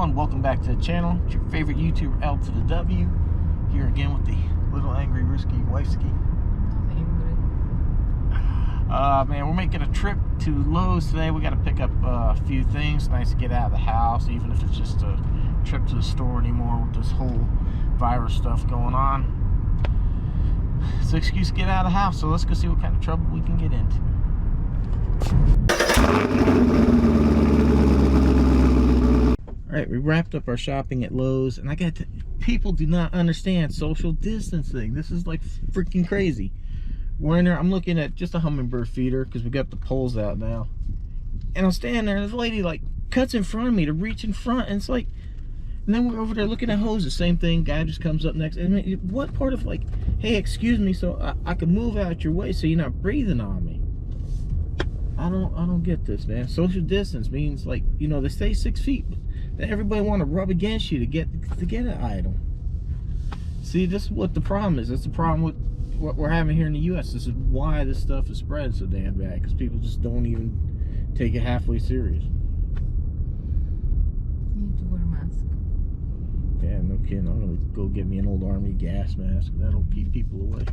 everyone, welcome back to the channel. It's your favorite YouTuber, L to the W, here again with the little angry risky wifeski. Man, we're making a trip to Lowe's today. We got to pick up a few things. Nice to get out of the house, even if it's just a trip to the store anymore with this whole virus stuff going on. It's an excuse to get out of the house, so let's go see what kind of trouble we can get into. Alright, we wrapped up our shopping at Lowe's, and people do not understand social distancing. This is like freaking crazy. We're in there, I'm looking at just a hummingbird feeder because we got the poles out now. And I'm standing there, and this lady like cuts in front of me to reach in front, and it's like, and then we're over there looking at hoses, same thing, guy just comes up next. And what part of like, hey, excuse me, so I can move out your way so you're not breathing on me? I don't get this, man. Social distance means, like, you know, they say 6 feet, but then everybody want to rub against you to get an item. See, this is what the problem is. That's the problem with what we're having here in the U.S. This is why this stuff is spread so damn bad, because people just don't even take it halfway serious. You need to wear a mask. Yeah, no kidding. I'm gonna go get me an old army gas mask. That'll keep people away.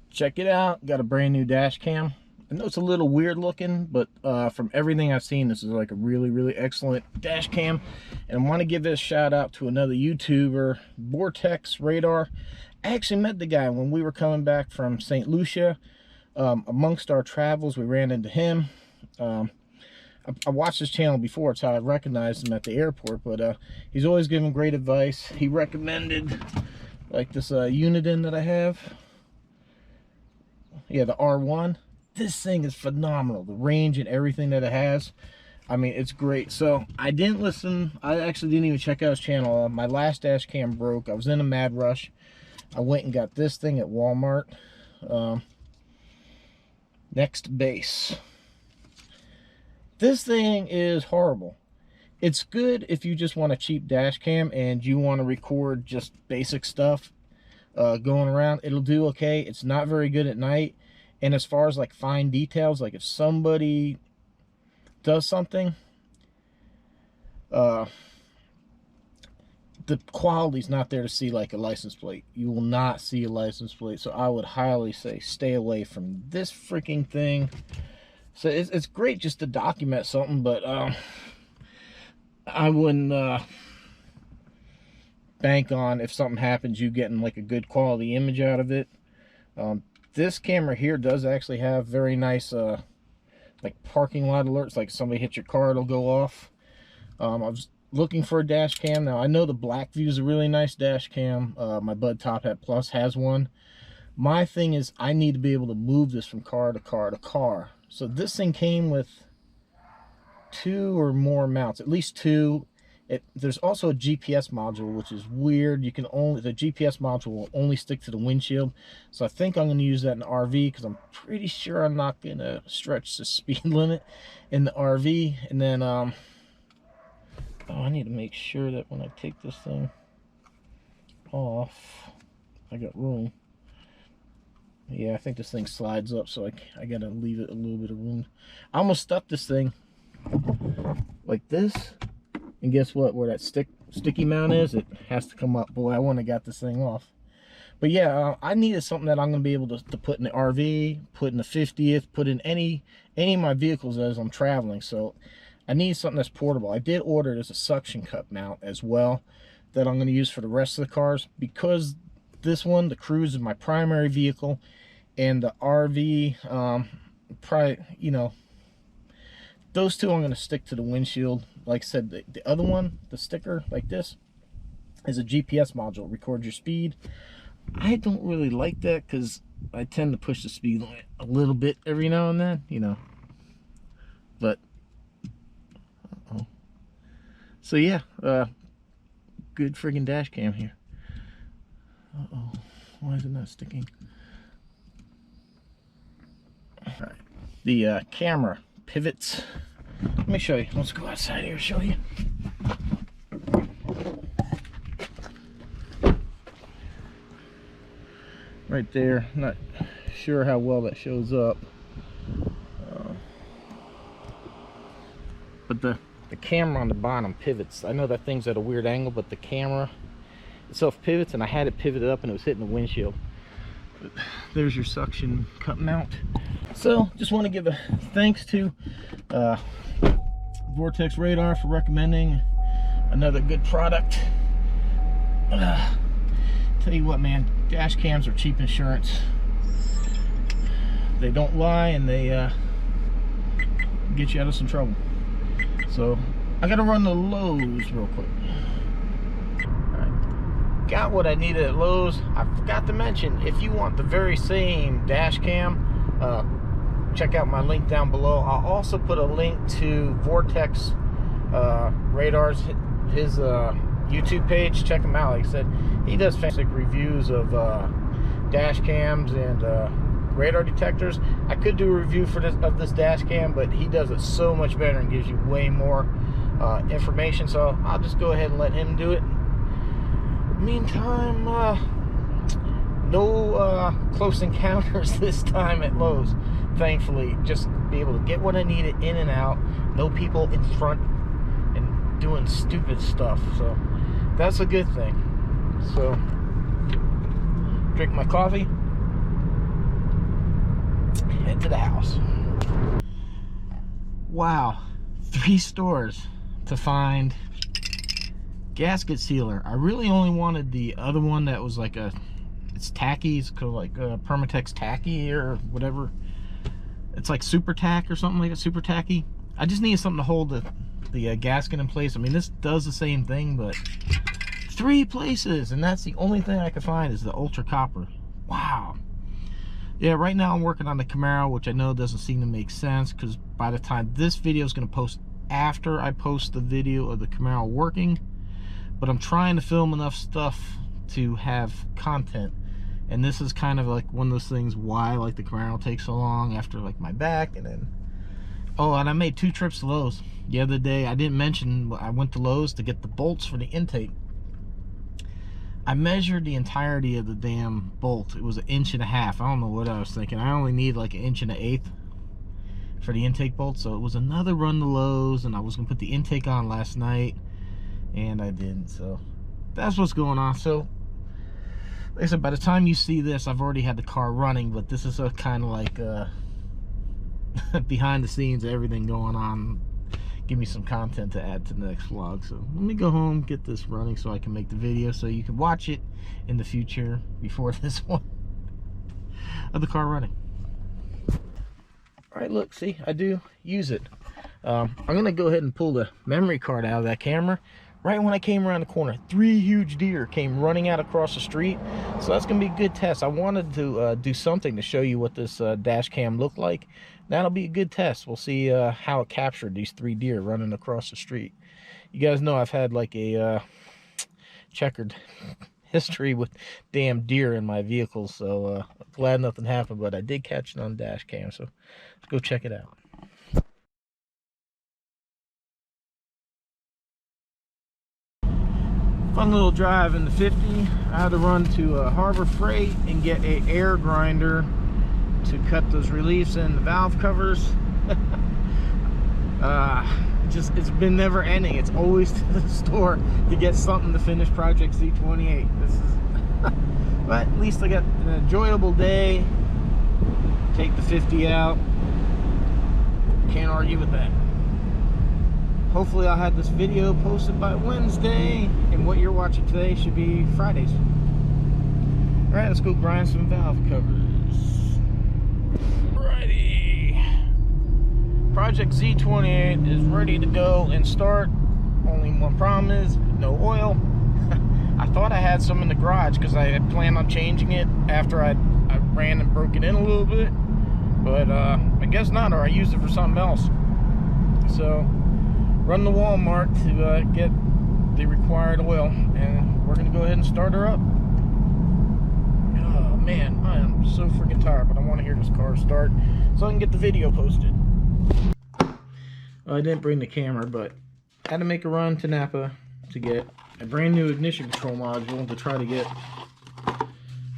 Check it out. Got a brand new dash cam. I know it's a little weird looking, but from everything I've seen, this is like a really excellent dash cam. And I want to give this shout out to another YouTuber, Vortex Radar. I actually met the guy when we were coming back from St. Lucia. Amongst our travels, we ran into him. I watched his channel before. It's how I recognized him at the airport, but he's always giving great advice. He recommended like this Uniden that I have. Yeah, the R1. This thing is phenomenal. The range and everything that it has, I mean, it's great. So I didn't listen. I actually didn't even check out his channel. My last dash cam broke. I was in a mad rush. I went and got this thing at Walmart. Next base. This thing is horrible. It's good if you just want a cheap dash cam and you want to record just basic stuff going around. It'll do okay. It's not very good at night. And as far as like fine details, like if somebody does something, the quality's not there to see like a license plate. You will not see a license plate. So I would highly say stay away from this freaking thing. So it's great just to document something, but I wouldn't bank on, if something happens, you getting like a good quality image out of it. This camera here does actually have very nice like parking lot alerts. Like if somebody hits your car, it'll go off. I was looking for a dash cam. Now I know the Blackview is a really nice dash cam. My bud Top Hat Plus has one. My thing is I need to be able to move this from car to car to car. So this thing came with 2 or more mounts, at least 2. There's also a GPS module, which is weird. The GPS module will only stick to the windshield. So I think I'm going to use that in the RV, because I'm pretty sure I'm not going to stretch the speed limit in the RV. And then, oh, I need to make sure that when I take this thing off, I got room. Yeah, I think this thing slides up, so I got to leave it a little bit of room. I almost stuck this thing like this. And guess what? Where that sticky mount is, it has to come up. Boy, I wouldn't have got this thing off. But yeah, I needed something that I'm going to be able to put in the RV, put in the 50th, put in any of my vehicles as I'm traveling. So I need something that's portable. I did order it as a suction cup mount as well that I'm going to use for the rest of the cars, because this one, the Cruise, is my primary vehicle, and the RV, probably, you know, those two I'm going to stick to the windshield. Like I said, the other one, the sticker like this, is a GPS module. It records your speed. I don't really like that because I tend to push the speed limit a little bit every now and then, you know. But, so yeah, good friggin' dash cam here. Why is it not sticking? All right, the camera pivots. Let me show you. Let's go outside here and show you. Right there. Not sure how well that shows up. But the the camera on the bottom pivots. I know that thing's at a weird angle, but the camera itself pivots, and I had it pivoted up and it was hitting the windshield. But there's your suction cup mount. So just want to give a thanks to Vortex Radar for recommending another good product. Tell you what, man, dash cams are cheap insurance. They don't lie, and they get you out of some trouble. So I gotta run to Lowe's real quick. Alright, got what I needed at Lowe's. I forgot to mention, if you want the very same dash cam, check out my link down below. I'll also put a link to Vortex Radar's his YouTube page. Check him out. Like I said, he does fantastic reviews of dash cams and radar detectors. I could do a review for this dash cam, but he does it so much better and gives you way more information. So I'll just go ahead and let him do it. Meantime, no close encounters this time at Lowe's. Thankfully, just be able to get what I needed in and out. No people in front and doing stupid stuff. So that's a good thing. So drink my coffee, head to the house. Wow, 3 stores to find gasket sealer. I really only wanted the other one that was like it's tacky. It's called like Permatex tacky or whatever. It's like super tack or something like that, super tacky. I just needed something to hold the gasket in place. I mean, this does the same thing, but 3 places, and that's the only thing I could find is the ultra copper. Wow. Yeah, right now I'm working on the Camaro, which I know doesn't seem to make sense because by the time this video is going to post after I post the video of the Camaro working, but I'm trying to film enough stuff to have content. And this is kind of like one of those things why like the Camaro takes so long after like my back. And then, oh, and I made 2 trips to Lowe's the other day. I didn't mention I went to Lowe's to get the bolts for the intake. I measured the entirety of the damn bolt. It was 1.5 inches. I don't know what I was thinking. I only need like 1 1/8 for the intake bolt. So it was another run to Lowe's, and I was gonna put the intake on last night, and I didn't. So that's what's going on. So like I said, by the time you see this, I've already had the car running, but this is a kind of like behind the scenes, everything going on. Give me some content to add to the next vlog. So let me go home, get this running so I can make the video so you can watch it in the future before this one of the car running. All right, look, see, I do use it. I'm gonna go ahead and pull the memory card out of that camera. Right when I came around the corner, 3 huge deer came running out across the street. So that's gonna be a good test. I wanted to do something to show you what this dash cam looked like. That'll be a good test. We'll see how it captured these 3 deer running across the street. You guys know I've had like a checkered history with damn deer in my vehicles, so glad nothing happened, but I did catch it on dash cam, so let's go check it out. Fun little drive in the 50. I had to run to Harbor Freight and get a air grinder to cut those reliefs in the valve covers. It's been never ending. It's always to the store to get something to finish Project Z28. This is but at least I got an enjoyable day. Take the 50 out. Can't argue with that. Hopefully I'll have this video posted by Wednesday, and what you're watching today should be Fridays. Alright, let's go grind some valve covers. Righty. Project Z28 is ready to go and start. Only one problem is no oil. I thought I had some in the garage because I had planned on changing it after I ran and broke it in a little bit. But I guess not, or I used it for something else. So run to Walmart to get the required oil, and we're gonna go ahead and start her up. Oh man, I am so freaking tired, but I want to hear this car start so I can get the video posted. Well, I didn't bring the camera, but I had to make a run to Napa to get a brand new ignition control module to try to get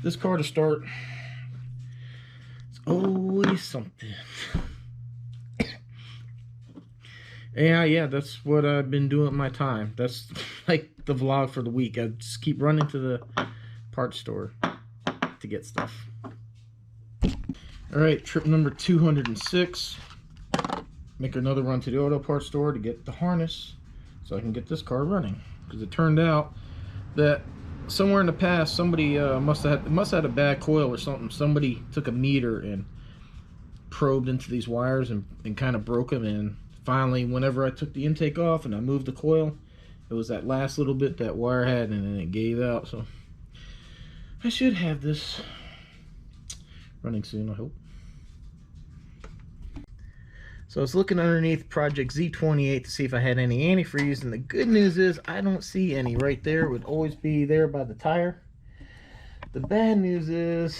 this car to start. It's always something. Yeah, that's what I've been doing with my time. That's like the vlog for the week. I just keep running to the parts store to get stuff. All right, trip number 206. Make another run to the auto parts store to get the harness so I can get this car running. Because it turned out that somewhere in the past somebody must have had a bad coil or something. Somebody took a meter and probed into these wires and kind of broke them. And finally, whenever I took the intake off and I moved the coil, it was that last little bit that wire had, and then it gave out. So I should have this running soon, I hope. So I was looking underneath Project Z28 to see if I had any antifreeze, and the good news is I don't see any. Right there, it would always be there by the tire. The bad news is,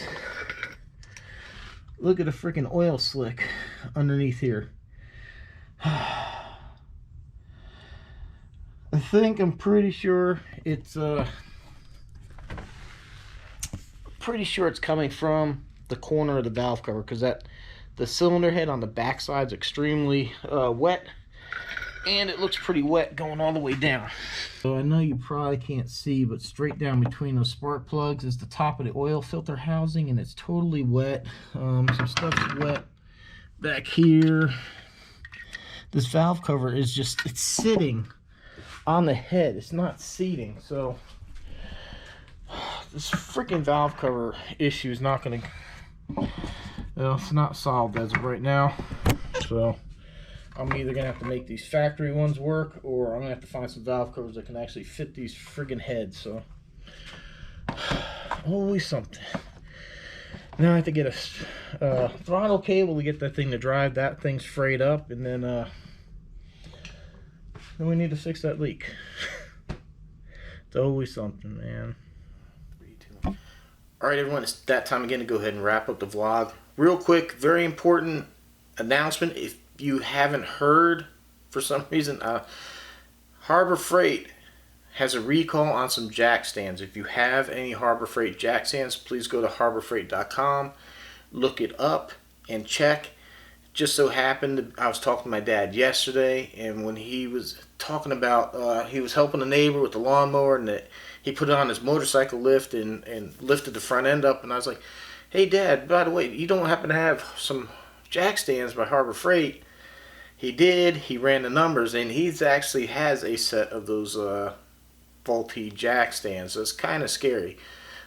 look at the freaking oil slick underneath here. I'm pretty sure it's coming from the corner of the valve cover, because the cylinder head on the back side is extremely wet, and it looks pretty wet going all the way down. So I know you probably can't see, but straight down between those spark plugs is the top of the oil filter housing, and it's totally wet. Some stuff's wet back here. This valve cover is just, it's sitting on the head. It's not seating. So this freaking valve cover issue is not going to, well, it's not solved as of right now. So I'm either going to have to make these factory ones work, or I'm going to have to find some valve covers that can actually fit these friggin' heads. So always something. Now I have to get a throttle cable to get that thing to drive. That thing's frayed up, and then we need to fix that leak. It's always something, man. 3, 2, 1. All right, everyone, it's that time again to go ahead and wrap up the vlog. Real quick, very important announcement. If you haven't heard for some reason, Harbor Freight has a recall on some jack stands. If you have any Harbor Freight jack stands, please go to harborfreight.com, look it up, and check. Just so happened, I was talking to my dad yesterday, and when he was talking about, he was helping a neighbor with the lawnmower, and that he put it on his motorcycle lift and lifted the front end up, and I was like, hey Dad, by the way, you don't happen to have some jack stands by Harbor Freight? He did. He ran the numbers, and he's actually has a set of those faulty jack stands. So it's kind of scary.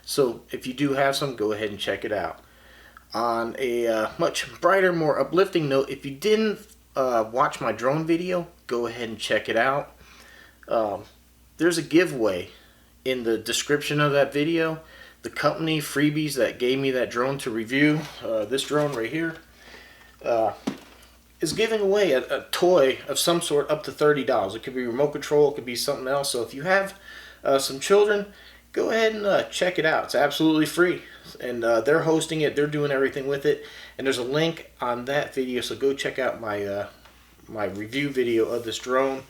So if you do have some, go ahead and check it out. On a much brighter, more uplifting note, if you didn't watch my drone video, go ahead and check it out. There's a giveaway in the description of that video. The company freebies that gave me that drone to review, this drone right here, is giving away a toy of some sort up to $30. It could be remote control, it could be something else. So if you have some children, go ahead and check it out. It's absolutely free, and they're hosting it, they're doing everything with it, and there's a link on that video, so go check out my my review video of this drone.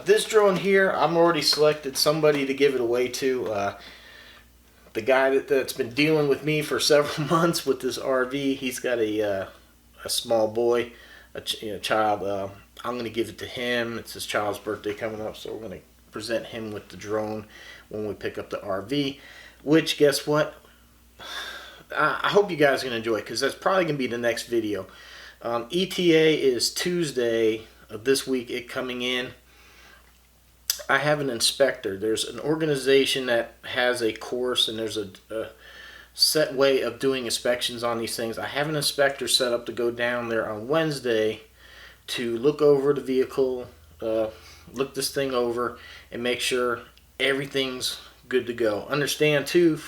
This drone here, I'm already selected somebody to give it away to. The guy that's been dealing with me for several months with this RV, he's got a small boy, a child. I'm going to give it to him. It's his child's birthday coming up, so we're going to present him with the drone when we pick up the RV, which, guess what? I hope you guys are going to enjoy it, because that's probably going to be the next video. ETA is Tuesday of this week, it coming in. I have an inspector. There's an organization that has a course, and there's a set way of doing inspections on these things. I have an inspector set up to go down there on Wednesday to look over the vehicle, look this thing over, and make sure everything's good to go. Understand too,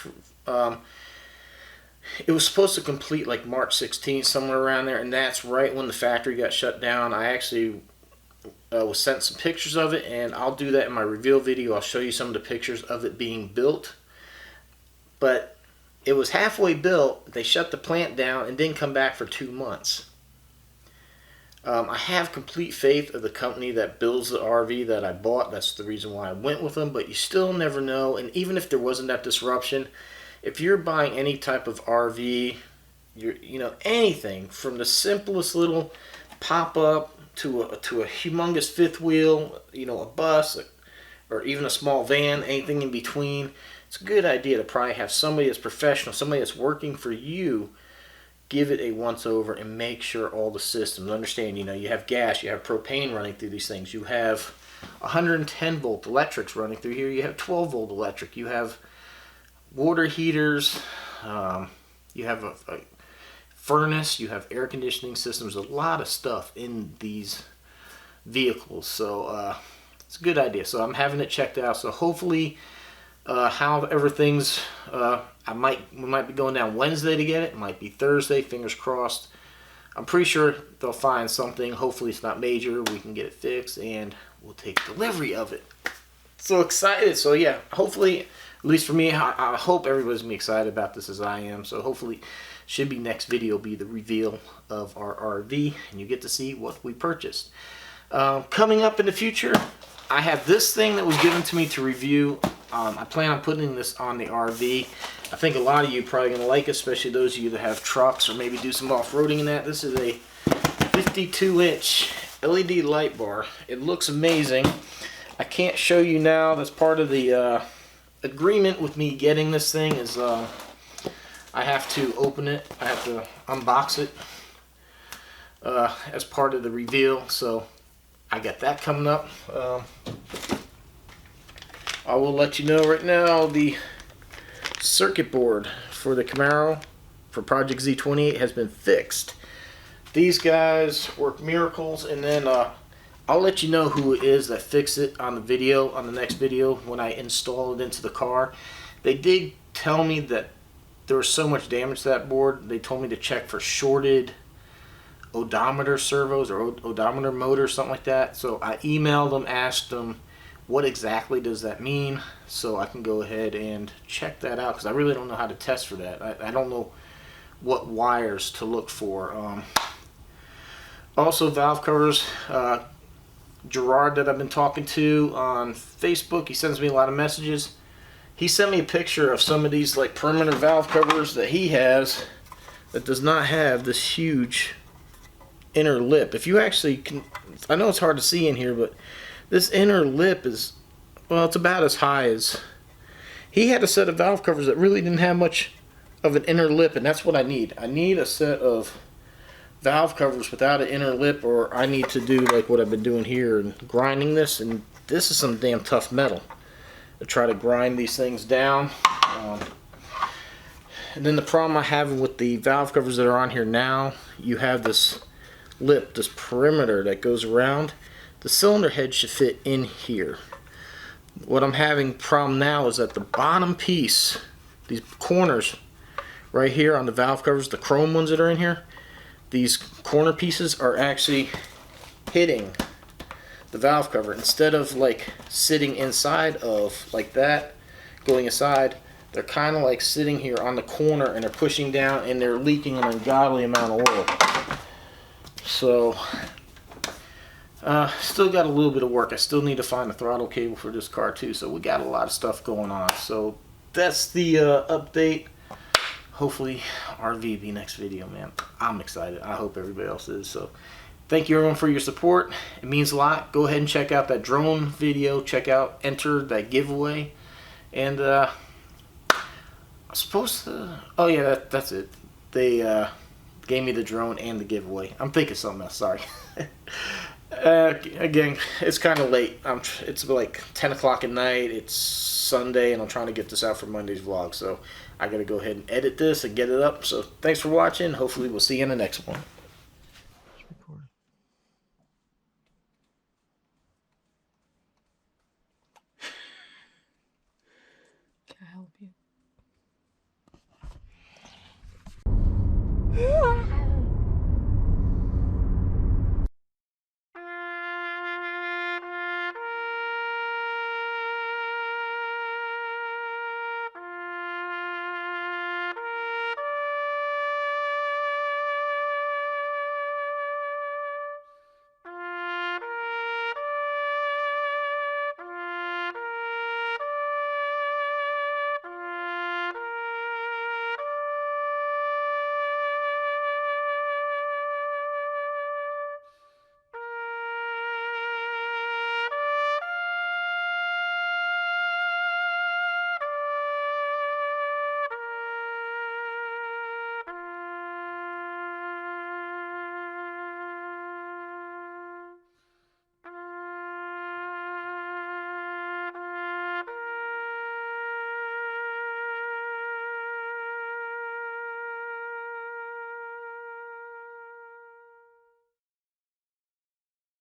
it was supposed to complete like March 16th, somewhere around there, and that's right when the factory got shut down. I actually was sent some pictures of it, and I'll do that in my reveal video. I'll show you some of the pictures of it being built. But it was halfway built, they shut the plant down and didn't come back for 2 months. I have complete faith of the company that builds the RV that I bought. That's the reason why I went with them, but you still never know. And even if there wasn't that disruption, if you're buying any type of RV, you know, anything from the simplest little pop-up to a humongous fifth wheel, you know, a bus, or even a small van, anything in between, it's a good idea to probably have somebody that's professional, somebody that's working for you, give it a once over and make sure all the systems, understand, you know, you have gas, you have propane running through these things, you have 110 volt electrics running through here, you have 12 volt electric, you have water heaters, you have a furnace, you have air conditioning systems, a lot of stuff in these vehicles. So it's a good idea. So I'm having it checked out. So hopefully, how everything's, we might be going down Wednesday to get it. It might be Thursday. Fingers crossed. I'm pretty sure they'll find something. Hopefully it's not major. We can get it fixed and we'll take delivery of it. So excited. So yeah, hopefully, at least for me, I hope everybody's gonna be excited about this as I am. So hopefully, should be next video be the reveal of our RV, and you get to see what we purchased. Coming up in the future, I have this thing that was given to me to review. I plan on putting this on the RV. I think a lot of you are probably going to like it, especially those of you that have trucks or maybe do some off-roading in that. This is a 52-inch LED light bar. It looks amazing. I can't show you now. That's part of the agreement with me getting this thing is I have to open it. I have to unbox it as part of the reveal. So I got that coming up. I will let you know right now the circuit board for the Camaro for Project Z28 has been fixed. These guys work miracles, and then I'll let you know who it is that fixed it on the video, on the next video when I install it into the car. They did tell me that there was so much damage to that board. They told me to check for shorted odometer servos or odometer motor, something like that. So I emailed them, asked them what exactly does that mean, so I can go ahead and check that out, because I really don't know how to test for that. I don't know what wires to look for. Also, valve covers. Gerard, that I've been talking to on Facebook, he sends me a lot of messages. He sent me a picture of some of these like perimeter valve covers that he has that does not have this huge inner lip. If you actually can, I know it's hard to see in here, but this inner lip is, well, it's about as high as, he had a set of valve covers that really didn't have much of an inner lip, and that's what I need. I need a set of valve covers without an inner lip, or I need to do like what I've been doing here and grinding this, and this is some damn tough metal to try to grind these things down. And then the problem I have with the valve covers that are on here now, you have this lip, this perimeter that goes around. The cylinder head should fit in here. What I'm having problem now is that the bottom piece, these corners right here on the valve covers, the chrome ones that are in here, these corner pieces are actually hitting the valve cover. Instead of like sitting inside of like that, going aside, they're kind of like sitting here on the corner and they're pushing down and they're leaking an ungodly amount of oil. So still got a little bit of work. I still need to find a throttle cable for this car too, so we got a lot of stuff going on. So that's the update. Hopefully RV be next video, man. I'm excited. I hope everybody else is. So thank you everyone for your support. It means a lot. Go ahead and check out that drone video. Check out, enter that giveaway. And I'm supposed to, oh yeah, that's it. They gave me the drone and the giveaway. I'm thinking something else, sorry. Again, it's kind of late. It's like 10 o'clock at night. It's Sunday, and I'm trying to get this out for Monday's vlog. So I got to go ahead and edit this and get it up. So thanks for watching. Hopefully we'll see you in the next one.